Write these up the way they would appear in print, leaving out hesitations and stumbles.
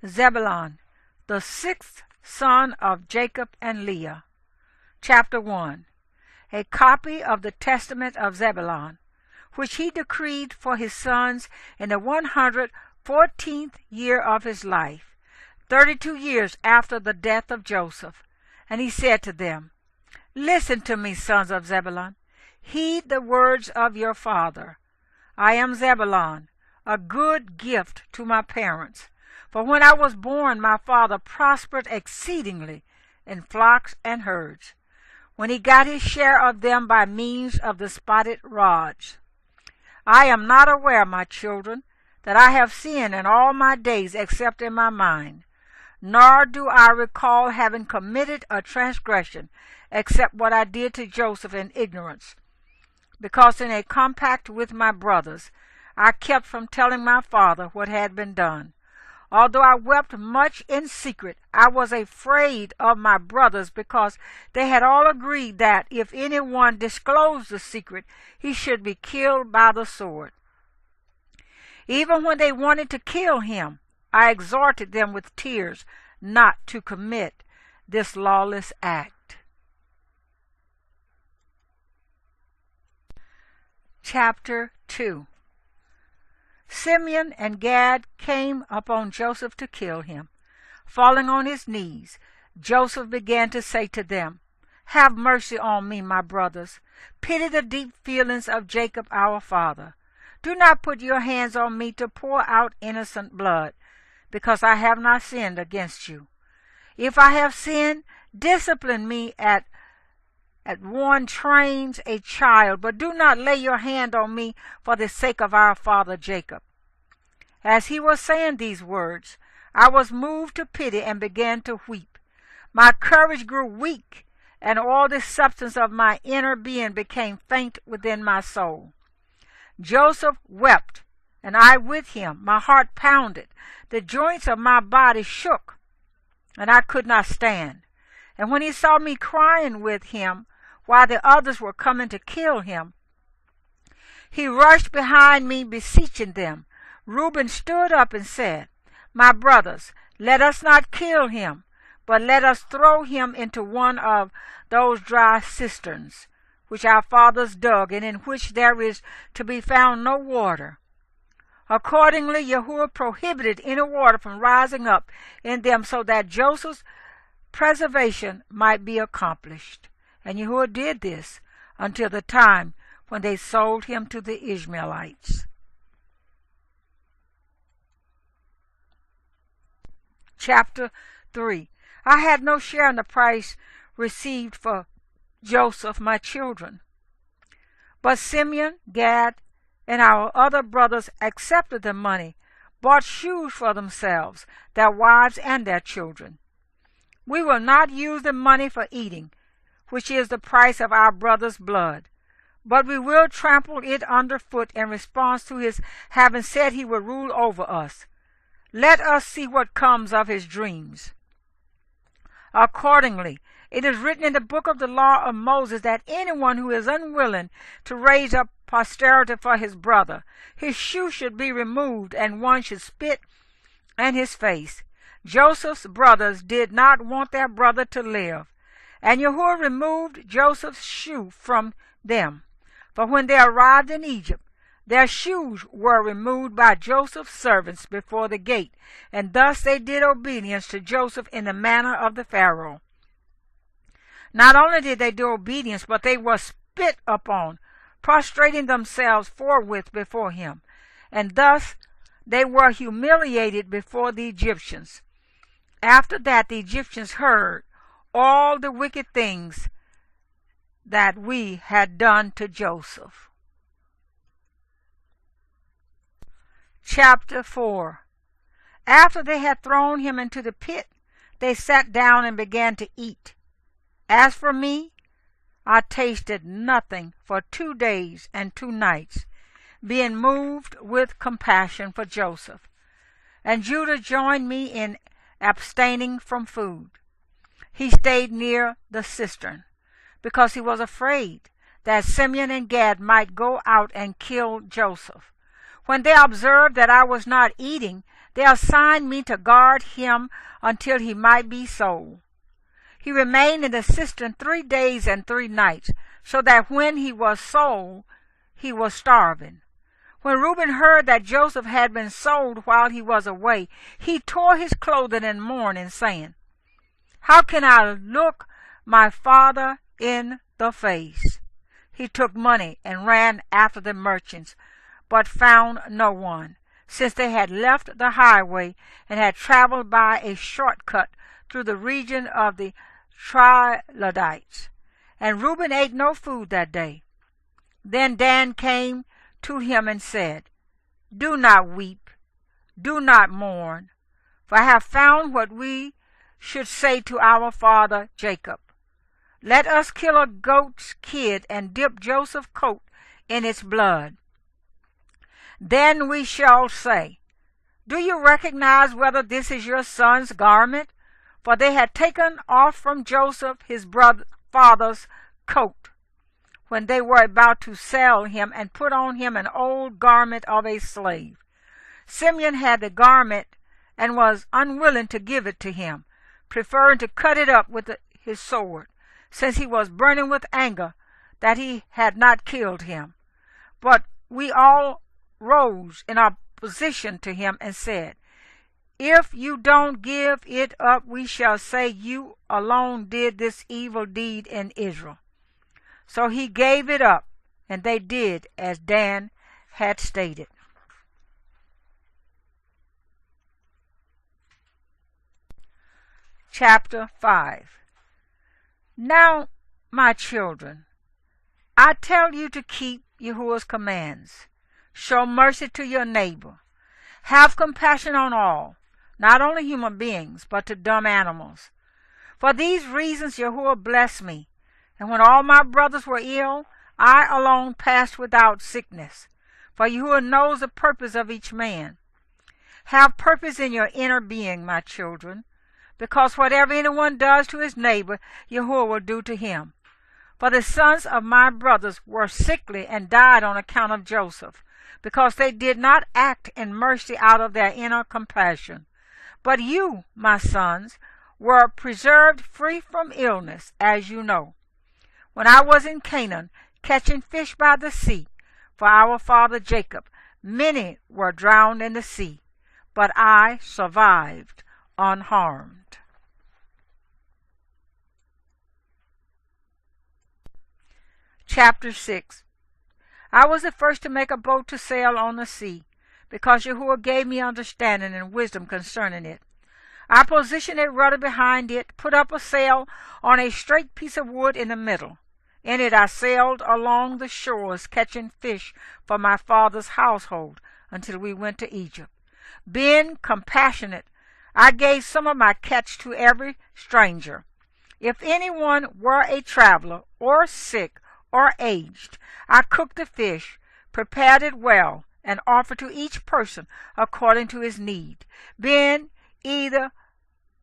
Zebulun, the sixth son of Jacob and Leah. Chapter 1. A copy of the testament of Zebulun, which he decreed for his sons in the 114th year of his life, 32 years after the death of Joseph. And he said to them, Listen to me, sons of Zebulun. Heed the words of your father. I am Zebulun, a good gift to my parents. For when I was born, my father prospered exceedingly in flocks and herds, when he got his share of them by means of the spotted rods. I am not aware, my children, that I have sinned in all my days except in my mind, nor do I recall having committed a transgression except what I did to Joseph in ignorance, because in a compact with my brothers I kept from telling my father what had been done. Although I wept much in secret, I was afraid of my brothers, because they had all agreed that if anyone disclosed the secret, he should be killed by the sword. Even when they wanted to kill him, I exhorted them with tears not to commit this lawless act. Chapter 2. Simeon and Gad came upon Joseph to kill him. Falling on his knees, Joseph began to say to them, Have mercy on me, my brothers. Pity the deep feelings of Jacob our father. Do not put your hands on me to pour out innocent blood, because I have not sinned against you. If I have sinned, discipline me at one trains a child, but do not lay your hand on me for the sake of our father Jacob. As he was saying these words, I was moved to pity and began to weep. My courage grew weak, and all the substance of my inner being became faint within my soul. Joseph wept, and I with him. My heart pounded. The joints of my body shook, and I could not stand. And when he saw me crying with him, while the others were coming to kill him, he rushed behind me, beseeching them. Reuben stood up and said, My brothers, let us not kill him, but let us throw him into one of those dry cisterns, which our fathers dug, and in which there is to be found no water. Accordingly, Yahuwah prohibited any water from rising up in them, so that Joseph's preservation might be accomplished. And Yahuwah did this until the time when they sold him to the Ishmaelites. Chapter 3. I had no share in the price received for Joseph, my children. But Simeon, Gad, and our other brothers accepted the money, bought shoes for themselves, their wives, and their children. We will not use the money for eating, which is the price of our brother's blood, but we will trample it underfoot in response to his having said he would rule over us. Let us see what comes of his dreams. Accordingly, it is written in the book of the law of Moses that anyone who is unwilling to raise up posterity for his brother, his shoe should be removed, and one should spit in his face. Joseph's brothers did not want their brother to live, and Yahuwah removed Joseph's shoe from them. For when they arrived in Egypt, their shoes were removed by Joseph's servants before the gate, and thus they did obedience to Joseph in the manner of the Pharaoh. Not only did they do obedience, but they were spit upon, prostrating themselves forthwith before him, and thus they were humiliated before the Egyptians. After that the Egyptians heard all the wicked things that we had done to Joseph. Chapter 4. After they had thrown him into the pit, they sat down and began to eat. As for me, I tasted nothing for 2 days and 2 nights, being moved with compassion for Joseph. And Judah joined me in abstaining from food. He stayed near the cistern, because he was afraid that Simeon and Gad might go out and kill Joseph. When they observed that I was not eating, they assigned me to guard him until he might be sold. He remained in the cistern 3 days and 3 nights, so that when he was sold, he was starving. When Reuben heard that Joseph had been sold while he was away, he tore his clothing in mourning, saying, "How can I look my father in the face?" He took money and ran after the merchants, but found no one, since they had left the highway and had traveled by a shortcut through the region of the Troglodytes. And Reuben ate no food that day. Then Dan came to him and said, "Do not weep, do not mourn, for I have found what we should say to our father Jacob. Let us kill a goat's kid and dip Joseph's coat in its blood. Then we shall say, 'Do you recognize whether this is your son's garment?' For they had taken off from Joseph his father's coat, when they were about to sell him, and put on him an old garment of a slave. Simeon had the garment and was unwilling to give it to him, preferring to cut it up with his sword, since he was burning with anger that he had not killed him. But we all rose in opposition to him and said, 'If you don't give it up, we shall say you alone did this evil deed in Israel.' So he gave it up, and they did as Dan had stated." Chapter 5. Now, my children, I tell you to keep Yahuwah's commands. Show mercy to your neighbor. Have compassion on all, not only human beings, but to dumb animals. For these reasons Yahuwah blessed me, and when all my brothers were ill, I alone passed without sickness. For Yahuwah knows the purpose of each man. Have purpose in your inner being, my children, because whatever anyone does to his neighbor, Yahuwah will do to him. For the sons of my brothers were sickly and died on account of Joseph, because they did not act in mercy out of their inner compassion. But you, my sons, were preserved free from illness, as you know. When I was in Canaan, catching fish by the sea, for our father Jacob, many were drowned in the sea, but I survived unharmed. Chapter 6. I was the first to make a boat to sail on the sea, because Yahuwah gave me understanding and wisdom concerning it. I positioned a rudder behind it, put up a sail on a straight piece of wood in the middle. In it I sailed along the shores, catching fish for my father's household until we went to Egypt. Being compassionate, I gave some of my catch to every stranger. If anyone were a traveler, or sick, or aged, I cooked the fish, prepared it well, and offered to each person according to his need, being either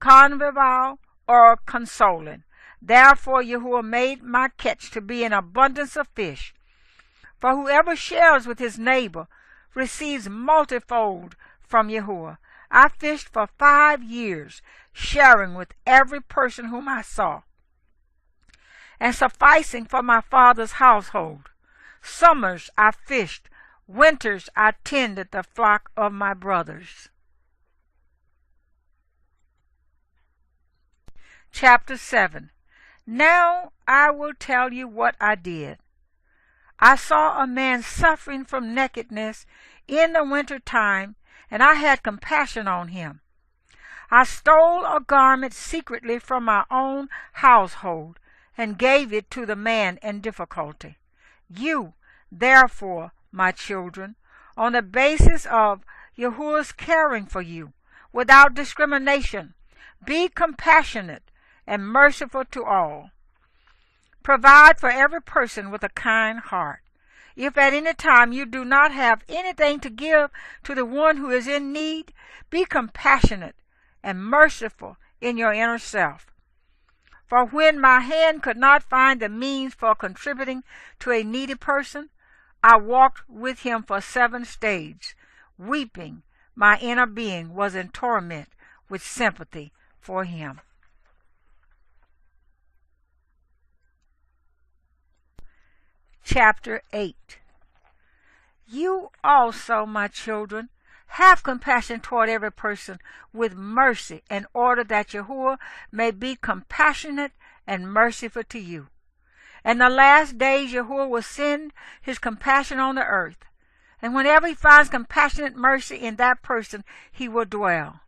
convivial or consoling. Therefore Yahuwah made my catch to be an abundance of fish. For whoever shares with his neighbor receives multifold from Yahuwah. I fished for 5 years, sharing with every person whom I saw, and sufficing for my father's household. Summers I fished, winters I tended the flock of my brothers. Chapter 7. Now I will tell you what I did. I saw a man suffering from nakedness in the winter time, and I had compassion on him. I stole a garment secretly from my own household and gave it to the man in difficulty. You, therefore, my children, on the basis of Yahuwah's caring for you, without discrimination, be compassionate and merciful to all. Provide for every person with a kind heart. If at any time you do not have anything to give to the one who is in need, be compassionate and merciful in your inner self. For when my hand could not find the means for contributing to a needy person, I walked with him for 7 stages, weeping. My inner being was in torment with sympathy for him. Chapter 8. You also, my children, have compassion toward every person with mercy, in order that Yahuwah may be compassionate and merciful to you. In the last days Yahuwah will send his compassion on the earth, and whenever he finds compassionate mercy in that person, he will dwell.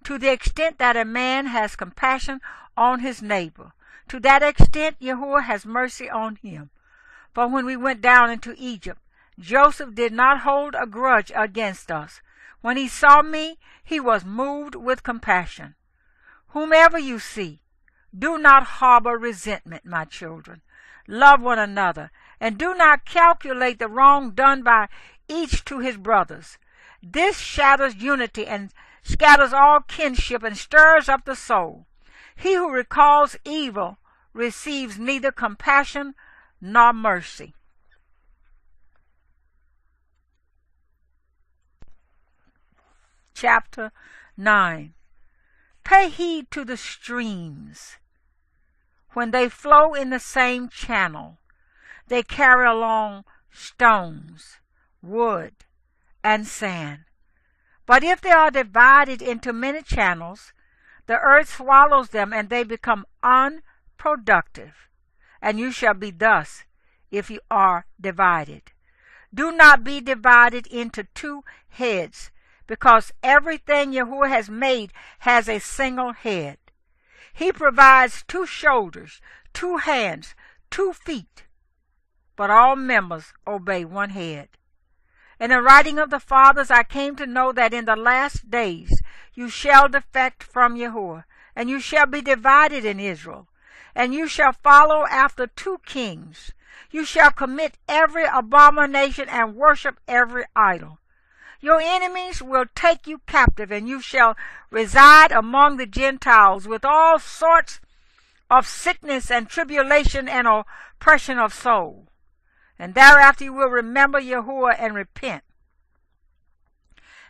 To the extent that a man has compassion on his neighbor, to that extent Yahuwah has mercy on him. For when we went down into Egypt, Joseph did not hold a grudge against us. When he saw me, he was moved with compassion. Whomever you see, do not harbor resentment, my children. Love one another, and do not calculate the wrong done by each to his brothers. This shatters unity and scatters all kinship and stirs up the soul. He who recalls evil receives neither compassion nor mercy. Chapter 9. Pay heed to the streams. When they flow in the same channel, they carry along stones, wood, and sand. But if they are divided into many channels, the earth swallows them and they become unproductive. And you shall be thus if you are divided. Do not be divided into 2 heads, because everything Yahuwah has made has a single head. He provides 2 shoulders, 2 hands, 2 feet, but all members obey one head. In the writing of the fathers I came to know that in the last days you shall defect from Yahuwah, and you shall be divided in Israel, and you shall follow after 2 kings. You shall commit every abomination and worship every idol. Your enemies will take you captive, and you shall reside among the Gentiles with all sorts of sickness and tribulation and oppression of soul. And thereafter you will remember Yahuwah and repent.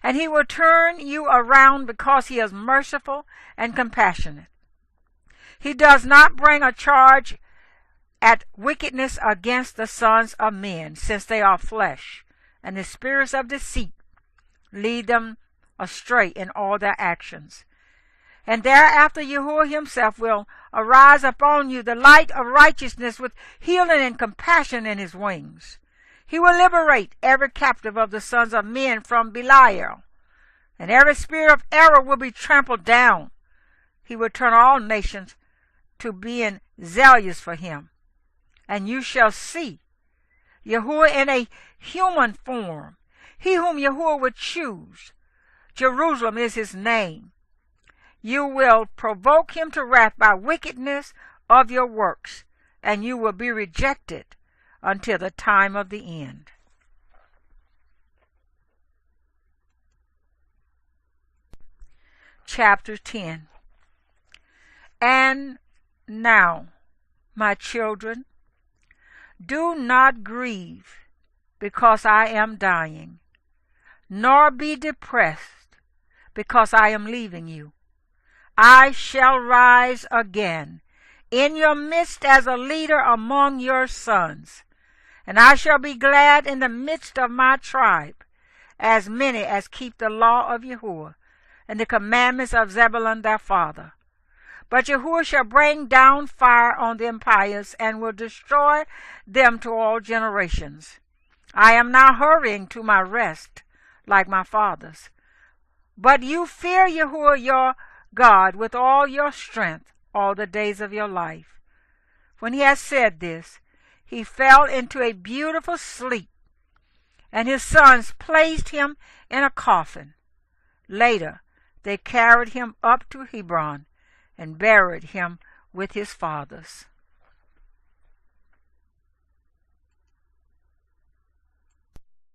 And he will turn you around because he is merciful and compassionate. He does not bring a charge at wickedness against the sons of men, since they are flesh, and the spirits of deceit lead them astray in all their actions. And thereafter Yahuwah himself will arise upon you, the light of righteousness, with healing and compassion in his wings. He will liberate every captive of the sons of men from Belial, and every spirit of error will be trampled down. He will turn all nations to being zealous for him. And you shall see Yahuwah in a human form, he whom Yahuwah would choose. Jerusalem is his name. You will provoke him to wrath by wickedness of your works, and you will be rejected until the time of the end. Chapter 10. And now, my children, do not grieve because I am dying, nor be depressed because I am leaving you. I shall rise again in your midst as a leader among your sons, and I shall be glad in the midst of my tribe, as many as keep the law of Yahuwah and the commandments of Zebulun their father. But Yahuwah shall bring down fire on the impious and will destroy them to all generations. I am now hurrying to my rest like my fathers. But you fear Yahuwah your God with all your strength all the days of your life. When he had said this, he fell into a beautiful sleep, and his sons placed him in a coffin. Later they carried him up to Hebron and buried him with his fathers.